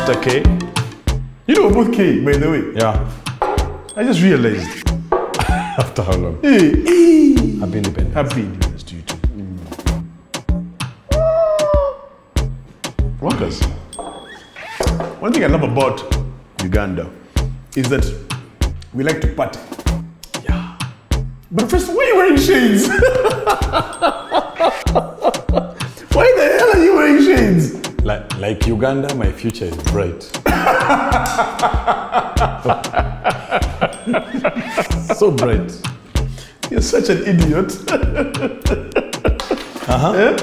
Mr. K. You know we're both K, by the way. Yeah. I just realized. After how long? Hey. Happy Independence. Happy Independence to you too. Workers. One thing I love about Uganda is that we like to party. Yeah. But first, why are you wearing shades? Why the hell are you wearing shades? Like Uganda, my future is bright. So bright. You're such an idiot. Eh?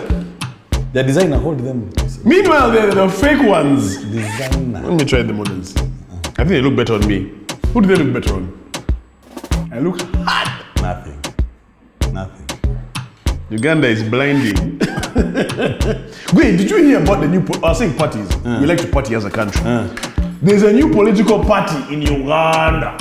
The designer, hold them. Meanwhile, they're fake ones. Designer. Let me try the models. I think they look better on me. Who do they look better on? I look hot. Nothing. Uganda is blinding. Wait, did you hear about the new? I was saying parties. We like to party as a country. There's a new political party in Uganda.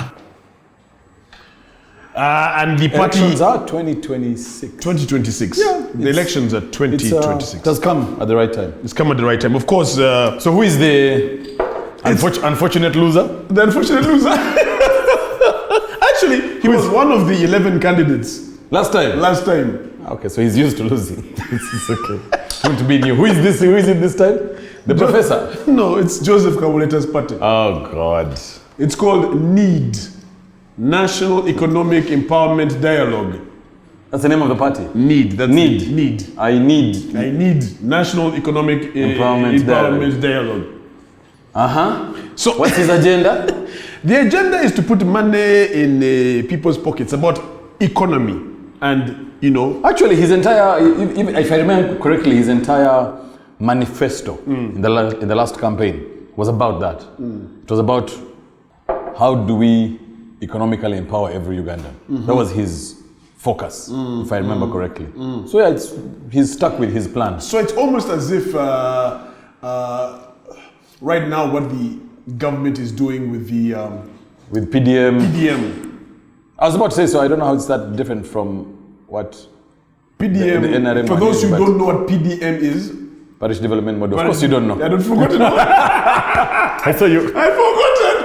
And the party Elections are 2026. 2026. Yeah, the elections are 2026. It has come at the right time. It's come at the right time. Of course. So who is the unfortunate loser? The unfortunate loser. Actually, he was one of the 11 candidates. Last time. Okay, so he's used to losing. It's okay. Going to be new. Who is this? Who is it this time? The professor? No, it's Joseph Kabuleta's party. Oh God. It's called NEED. National Economic Empowerment Dialogue. That's the name of the party? NEED. That's NEED. NEED. I need National Economic Empowerment Dialogue. So what's his agenda? The agenda is to put money in people's pockets, about economy and, Actually, his entire, if I remember correctly, his entire manifesto in the last campaign was about that. It was about how do we economically empower every Ugandan. That was his focus, if I remember correctly. So yeah, he's stuck with his plan. So it's almost as if right now what the government is doing with the with PDM. I was about to say, so I don't know how it's that different from what PDM. The NRM for those who don't know what PDM is, Parish Development Model. Of course you don't know. I don't forget to know. I saw you. I forgotten.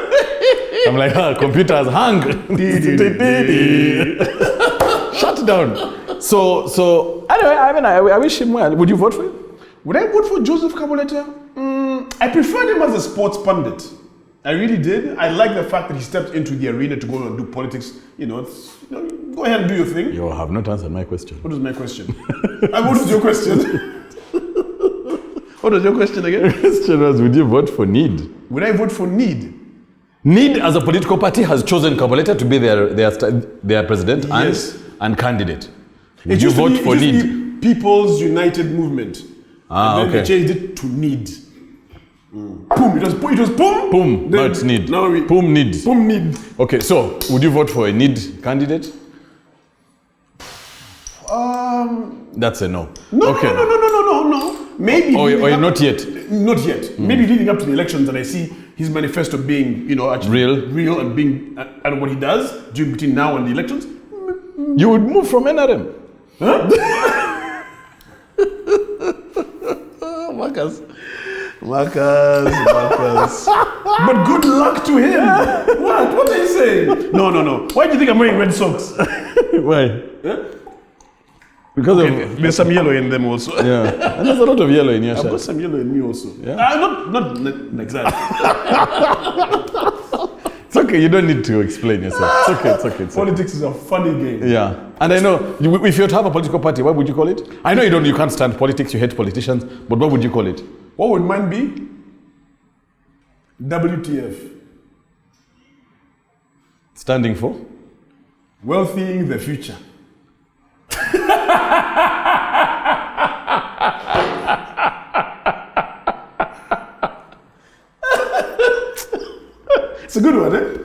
I'm like, computers hang. Shut down. So anyway, I wish him well. Would you vote for him? Would I vote for Joseph Kabuleta? I preferred him as a sports pundit. I really did. I like the fact that he stepped into the arena to go and do politics. Go ahead and do your thing. You have not answered my question. What is my question? What was your question? What was your question again? The question was, would you vote for NEED? Would I vote for NEED? NEED as a political party has chosen Kabuleta to be their president and candidate. Would you vote for NEED? People's United Movement. And then they changed it to NEED. Boom. It was boom. Boom. No, it's NEED. Boom NEED. Boom NEED. Okay, so would you vote for a NEED candidate? That's a no. No. Maybe. Or not yet. Not yet. Maybe leading up to the elections, and I see his manifesto being, actually real and being and what he does between now and the elections. You would move from NRM. Huh? Marcus. But good luck to him. What are you saying? No. Why do you think I'm wearing red socks? Why? Huh? Because there's some yellow in them also. Yeah, and there's a lot of yellow in your shirt. I've got some yellow in me also. Yeah. Not like that. It's okay, you don't need to explain yourself. It's okay. Politics is a funny game. Yeah, and I know, if you were to have a political party, what would you call it? I know you can't stand politics, you hate politicians, but what would you call it? What would mine be? WTF. Standing for? Wealthying the future. It's a good one, eh?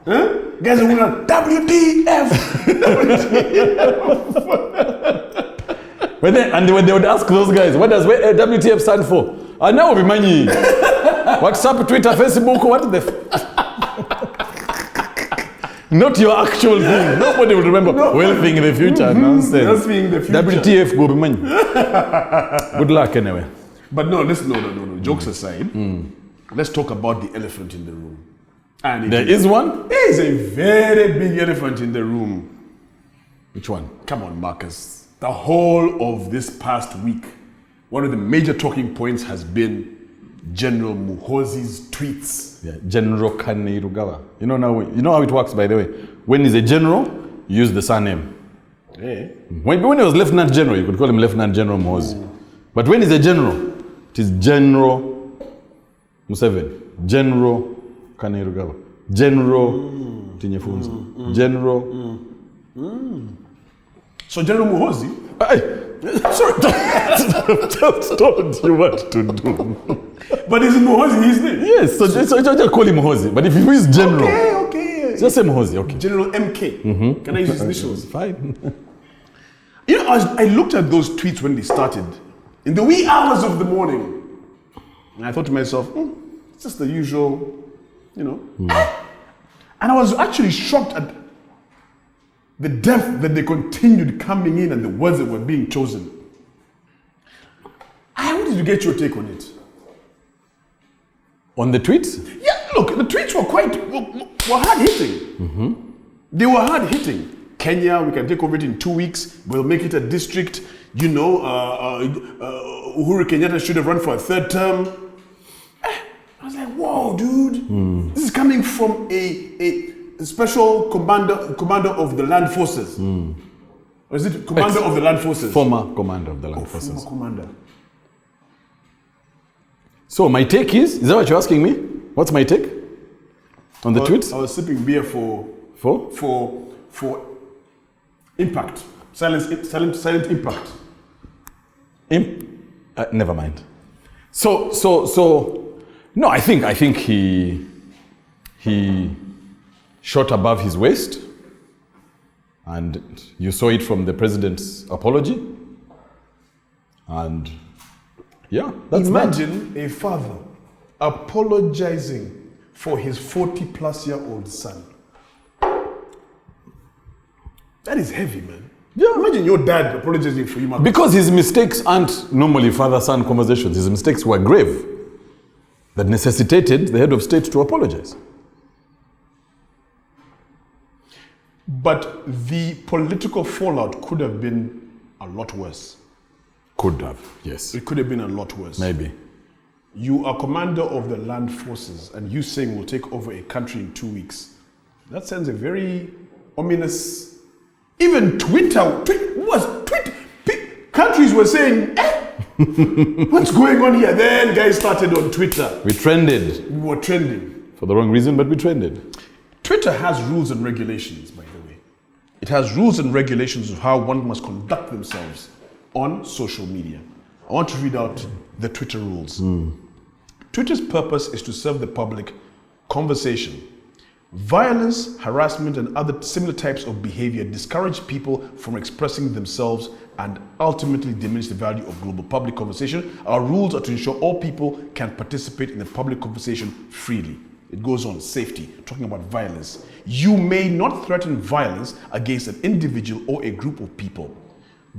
Huh? Guys are going on WTF. When they would ask those guys, what does WTF stand for? I know we money. WhatsApp, Twitter, Facebook, what the not your actual thing. Nobody will remember. Wealthing in the future. Nonsense. Wealthing in the future. WTF go be money. Good luck anyway. But no. Jokes aside, let's talk about the elephant in the room. And There is one? There is a very big elephant in the room. Which one? Come on, Marcus. The whole of this past week, one of the major talking points has been General Muhoozi's tweets. Yeah, General Kainerugaba. You know how it works, by the way. When he's a general, you use the surname. Yeah. When he was Lieutenant General, you could call him Lieutenant General Muhoozi. But when he's a general, it is General Museveni, General Kainerugaba, General Tinyefunza, General. So General Muhoozi, Just told you what to do. but is Muhoozi his name? Yes, so just call him Muhoozi. But if he is general, Okay. just say Muhoozi, okay. General MK. Can I use his initials? Fine. You know, I looked at those tweets when they started in the wee hours of the morning, and I thought to myself, it's just the usual, you know. And I was actually shocked at the depth that they continued coming in and the words that were being chosen. I wanted to get your take on it. On the tweets? Yeah, look, the tweets were hard hitting. They were hard hitting. Kenya, we can take over it in 2 weeks. We'll make it a district. You know, Uhuru Kenyatta should have run for a third term. I was like, whoa, dude. This is coming from a special commander of the land forces. Or is it commander of the land forces? Former commander of the land forces. Former commander. So my take is that what you're asking me? What's my take on the tweets? I was sipping beer for impact. Silent impact. Never mind. So no, I think he shot above his waist, and you saw it from the president's apology. And yeah, that's Imagine a father apologizing for his 40-plus-year-old son. That is heavy, man. Yeah. Imagine your dad apologizing for you, man. Because his mistakes aren't normally father-son conversations. His mistakes were grave that necessitated the head of state to apologize. But the political fallout could have been a lot worse. Could have, yes. It could have been a lot worse. Maybe. You are commander of the land forces, and you saying we'll take over a country in 2 weeks. That sends a very ominous. Even countries were saying, what's going on here? Then guys started on Twitter. We trended. We were trending. For the wrong reason, but we trended. Twitter has rules and regulations, by the way. It has rules and regulations of how one must conduct themselves on social media. I want to read out the Twitter rules. Twitter's purpose is to serve the public conversation. Violence, harassment, and other similar types of behavior discourage people from expressing themselves and ultimately diminish the value of global public conversation. Our rules are to ensure all people can participate in the public conversation freely. It goes on, safety, talking about violence. You may not threaten violence against an individual or a group of people.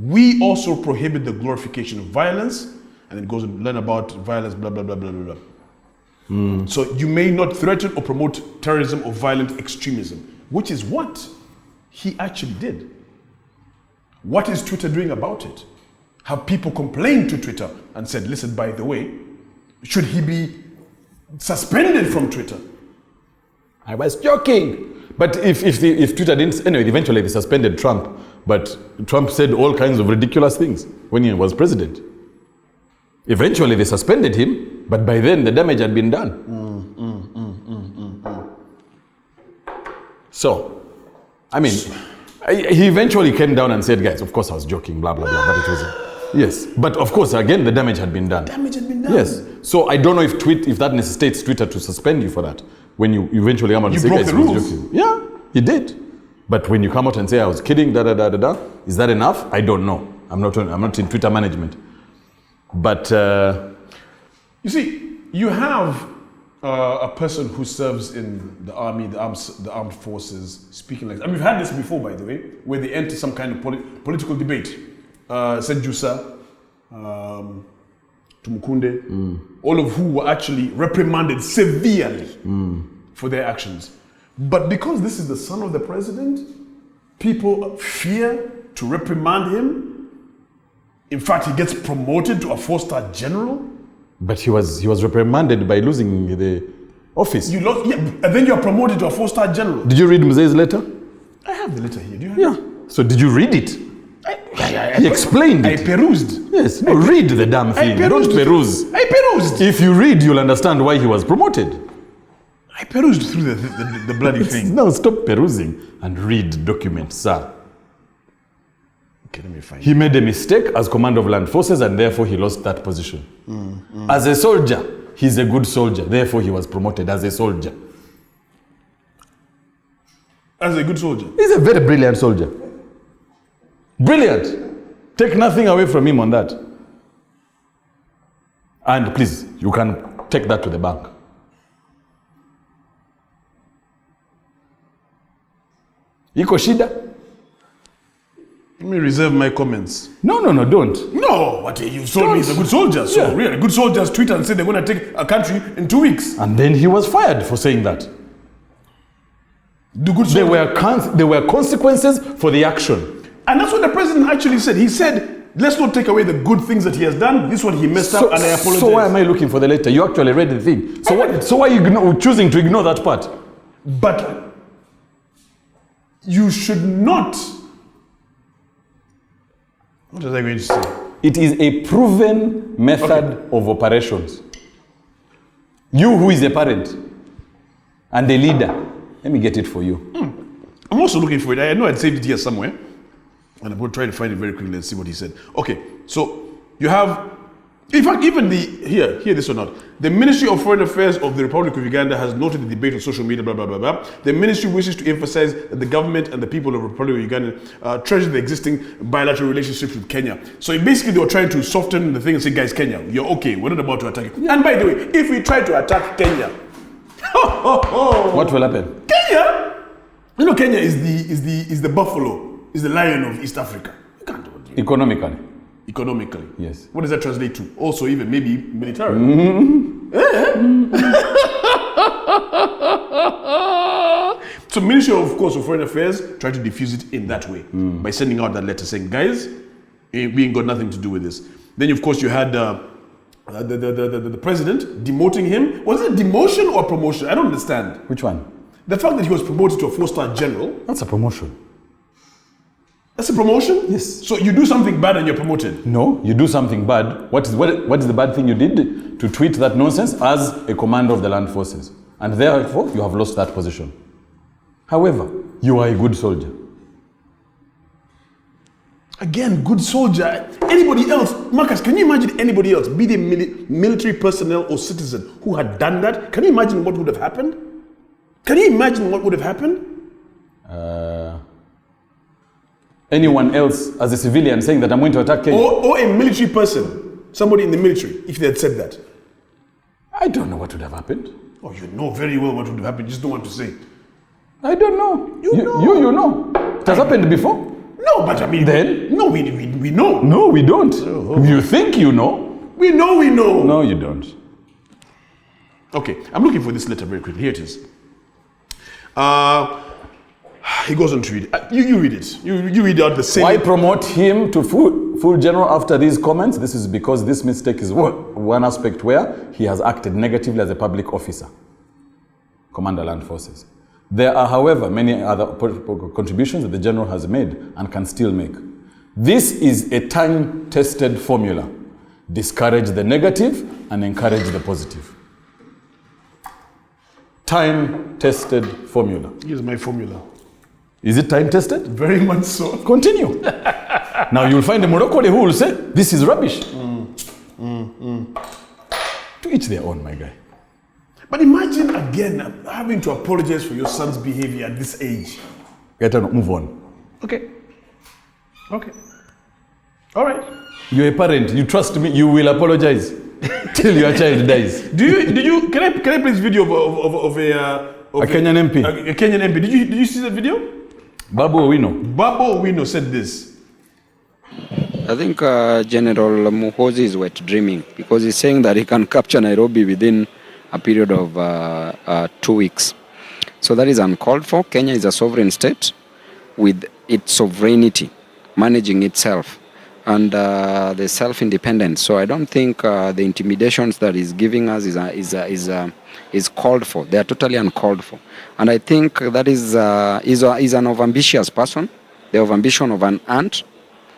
We also prohibit the glorification of violence, and then it goes and learn about violence, blah, blah, blah, blah, blah, blah. So you may not threaten or promote terrorism or violent extremism, which is what he actually did. What is Twitter doing about it? Have people complained to Twitter and said, listen, by the way, should he be suspended from Twitter? I was joking. But if Twitter didn't, anyway, eventually they suspended Trump. But Trump said all kinds of ridiculous things when he was president. Eventually they suspended him, but by then the damage had been done. So, I mean, he eventually came down and said, guys, of course I was joking, blah, blah, blah, but it was, yes. But of course, again, the damage had been done. Damage had been done. Yes. So I don't know if that necessitates Twitter to suspend you for that. When you eventually come out and say, broke guys, the I was rules. joking. Yeah, he did. But when you come out and say, I was kidding, is that enough? I don't know. I'm not in Twitter management. But you see, you have a person who serves in the army, the armed forces, speaking like that. And we've had this before, by the way, where they enter some kind of political debate. Senjusa, to Mukunde, all of who were actually reprimanded severely for their actions. But because this is the son of the president, people fear to reprimand him. In fact, he gets promoted to a 4-star general. But he was reprimanded by losing the office. You lost, yeah, and then you are promoted to a 4-star general. Did you read Mzee's letter? I have the letter here. Do you have Yeah. it? So did you read it? He explained it. I perused. Yes. No, read the damn thing. Don't peruse. I perused. If you read, you'll understand why he was promoted. I perused through the bloody thing. Now stop perusing and read documents, sir. Okay, let me find He made a mistake as commander of land forces and therefore he lost that position. As a soldier, he's a good soldier. Therefore he was promoted as a soldier. As a good soldier. He's a very brilliant soldier. Brilliant. Take nothing away from him on that. And please, you can take that to the bank. Iko shida? Let me reserve my comments. No, don't. No, what you told me he's a good soldier. So Yeah. really, good soldiers tweet and say they're going to take a country in 2 weeks. And then he was fired for saying that. Do good There soldiers. were consequences for the action. And that's what the president actually said. He said, let's not take away the good things that he has done. This one he messed up and I apologize. So why am I looking for the letter? You actually read the thing. So why are you choosing to ignore that part? But you should not. What was I going to say? It is a proven method of operations. You who is a parent and a leader, let me get it for you. I'm also looking for it. I know I'd saved it here somewhere. And I'm going to try to find it very quickly and see what he said. Okay, so you have, in fact, even hear this or not. The Ministry of Foreign Affairs of the Republic of Uganda has noted the debate on social media, blah, blah, blah, blah. The ministry wishes to emphasize that the government and the people of the Republic of Uganda treasure the existing bilateral relationships with Kenya. So basically they were trying to soften the thing and say, guys, Kenya, you're okay. We're not about to attack you. And by the way, if we try to attack Kenya, What will happen? Kenya, you know, Kenya is the buffalo. Is the lion of East Africa. You can't do it. Economically. Economically. Yes. What does that translate to? Also, even maybe militarily. So, Ministry of course of Foreign Affairs tried to diffuse it in that way by sending out that letter saying, guys, we ain't got nothing to do with this. Then, of course, you had the president demoting him. Was it demotion or promotion? I don't understand. Which one? The fact that he was promoted to a 4-star general. That's a promotion. That's a promotion? Yes. So you do something bad and you're promoted? No, you do something bad. What is the bad thing you did? To tweet that nonsense as a commander of the land forces. And therefore, you have lost that position. However, you are a good soldier. Again, good soldier. Anybody else, Marcus, can you imagine anybody else, be they military personnel or citizen, who had done that? Can you imagine what would have happened? Can you imagine what would have happened? Anyone else as a civilian saying that I'm going to attack Kenya? Or a military person, somebody in the military, if they had said that. I don't know what would have happened. Oh, you know very well what would have happened, you just don't want to say. I don't know. You know. You know. It has happened before. No, but I mean, Then? No, we know. No, we don't. You think you know. We know. No, you don't. Okay, I'm looking for this letter very quickly. Here it is. He goes on to read it. You read it. You read out the same. Why promote him to full general after these comments? This is because this mistake is one aspect where he has acted negatively as a public officer, Commander Land Forces. There are, however, many other contributions that the general has made and can still make. This is a time-tested formula. Discourage the negative and encourage the positive. Time-tested formula. Here's my formula. Is it time-tested? Very much so. Continue. Now you'll find a Morocco who will say, this is rubbish. To each their own, my guy. But imagine again having to apologize for your son's behavior at this age. GAETANO, move on. Okay. All right. You're a parent. You trust me. You will apologize till your child dies. Can I play this video of a Kenyan MP? A Kenyan MP. Did you see that video? Babu Owino. Babu Owino said this. I think General Muhoozi is wet dreaming because he's saying that he can capture Nairobi within a period of 2 weeks. So that is uncalled for. Kenya is a sovereign state with its sovereignty, managing itself, and the self-independence. So I don't think the intimidations that he's giving us is called for. They are totally uncalled for. And I think that is an overambitious person, the overambition of an ant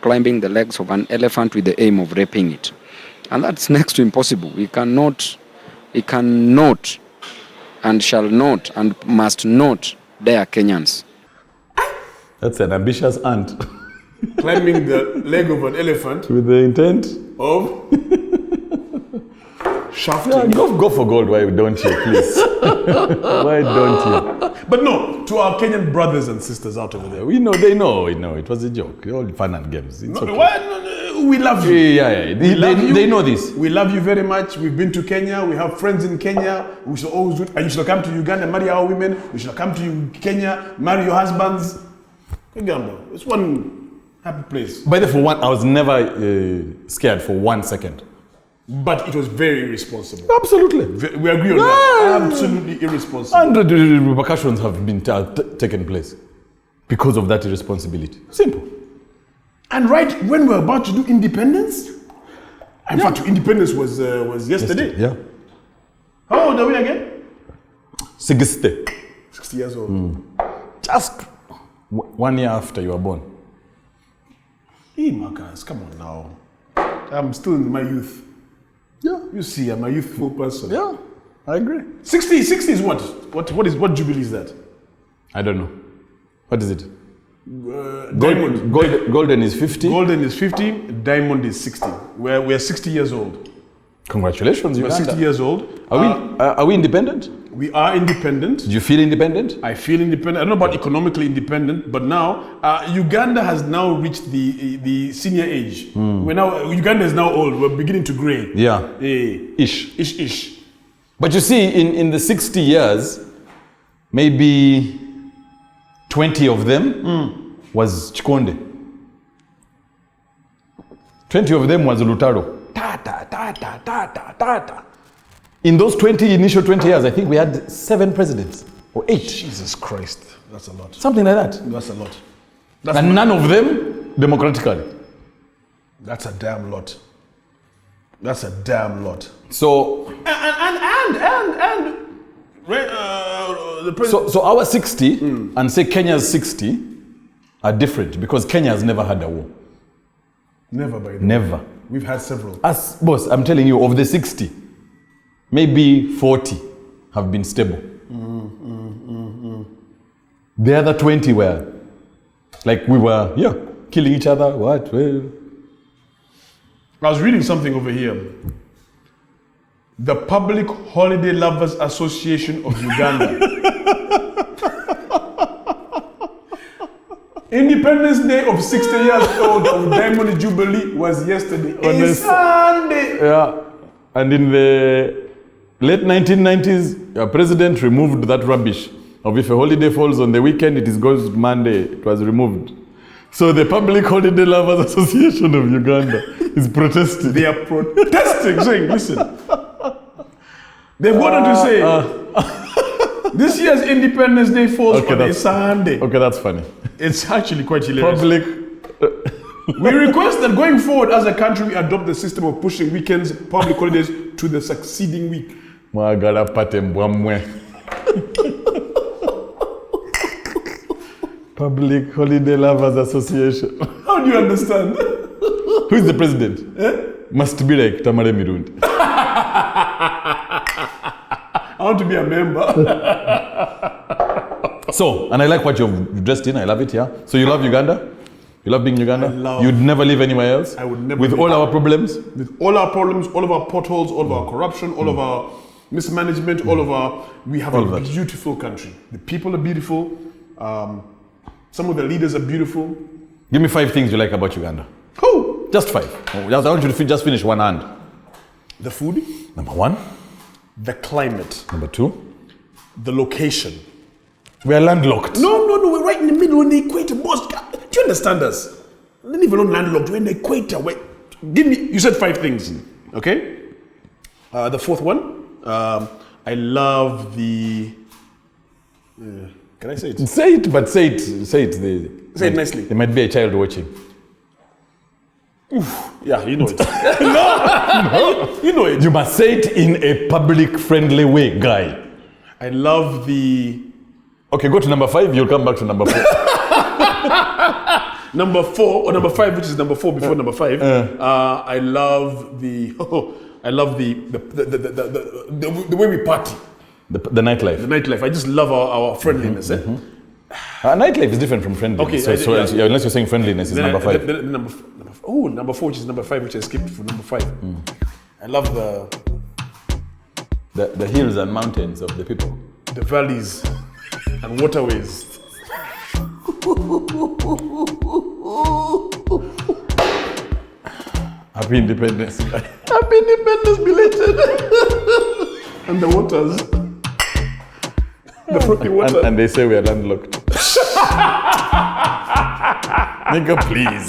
climbing the legs of an elephant with the aim of raping it. And that's next to impossible. We cannot and shall not and must not dare Kenyans. That's an ambitious ant. Climbing the leg of an elephant With the intent? of shafting. Yeah, go for gold, why don't you, please? Why don't you? But no, to our Kenyan brothers and sisters out over there. We know, they know, it was a joke. All fun and games. It's okay. No, we love you. Yeah. They know this. We love you very much. We've been to Kenya. We have friends in Kenya. We should always do it. And you should come to Uganda and marry our women. We should come to Kenya, marry your husbands. Uganda, it's one happy place. By the way, for one, I was never scared for 1 second. But it was very irresponsible. Absolutely. We agree on that. Absolutely irresponsible. And the repercussions have been taken place because of that irresponsibility. Simple. And right when we're about to do independence, in fact, independence was yesterday. Yeah. How old are we again? 60. 60 years old. Just 1 year after you were born. Hey, Marcus, come on now. I'm still in my youth. Yeah. You see, I'm a youthful person. Yeah, I agree. 60 is what? What jubilee is that? I don't know. What is it? Diamond. Golden is 50. Golden is 50, diamond is 60. We're 60 years old. Congratulations, We're Uganda. 60 years old. Are we independent? We are independent. Do you feel independent? I feel independent. I don't know about economically independent, but now Uganda has now reached the senior age. Uganda is now old. We're beginning to gray. Yeah. Ish. But you see, in the 60 years, maybe 20 of them was Chikonde. 20 of them was Lutaro. In those initial 20 years, I think we had 7 presidents or 8. Jesus Christ, that's a lot. Something like that. That's a lot. And none of them democratically. That's a damn lot. That's a damn lot. So the president. So our 60 and say Kenya's 60 are different because Kenya has never had a war. Never, by the way. Never. We've had several. As boss, I'm telling you, of the 60, maybe 40 have been stable. The other 20 were like we were, killing each other. What? Well, I was reading something over here. The Public Holiday Lovers Association of Uganda. Independence Day of 60 years old of Diamond Jubilee was yesterday. On Sunday. Yeah. And in the late 1990s, your president removed that rubbish of if a holiday falls on the weekend, it goes Monday. It was removed. So the Public Holiday Lovers Association of Uganda is protesting. They are protesting, saying, listen. They've gone on to say, this year's Independence Day falls on a Sunday. Okay, that's funny. It's actually quite hilarious. We We request that going forward as a country, we adopt the system of pushing weekends, public holidays to the succeeding week. Public Holiday Lovers Association. How do you understand? Who is the president? Must be like Tamare Mirundi. I want to be a member. So, and I like what you've dressed in. I love it, yeah. So you love Uganda? You love being Uganda? You'd never live anywhere else? I would never. With all our problems? With all our problems, all of our potholes, all of our corruption, all of our mismanagement, all of our... We have a beautiful country. The people are beautiful. Some of the leaders are beautiful. Give me 5 things you like about Uganda. Who? Just 5. I want you to just finish one hand. The food. Number 1. The climate. Number 2. The location. We are landlocked. No, we're right in the middle on the equator, boss. Do you understand us? leave alone landlocked. We're in the equator. Give me. You said 5 things. Okay. The 4th one. I love the. Can I say it? Say it, but say it. Say it. Say it nicely. There might be a child watching. Yeah, you know it. No, you know it. You must say it in a public-friendly way, guy. I love the. Okay, go to number 5. You'll come back to number 4. Number 4 or number 5, which is number 4 before number 5. I love the. I love the way we party. The nightlife. The nightlife. I just love our friendliness. Nightlife is different from friendliness. Okay, so unless you're saying friendliness is number 5. Number 4, which is number 5, which I skipped for number 5. I love the hills and mountains of the people. The valleys and waterways. Happy Independence. Happy Independence belated. And the waters. The fruity water. And they say we are landlocked. Nigga, please.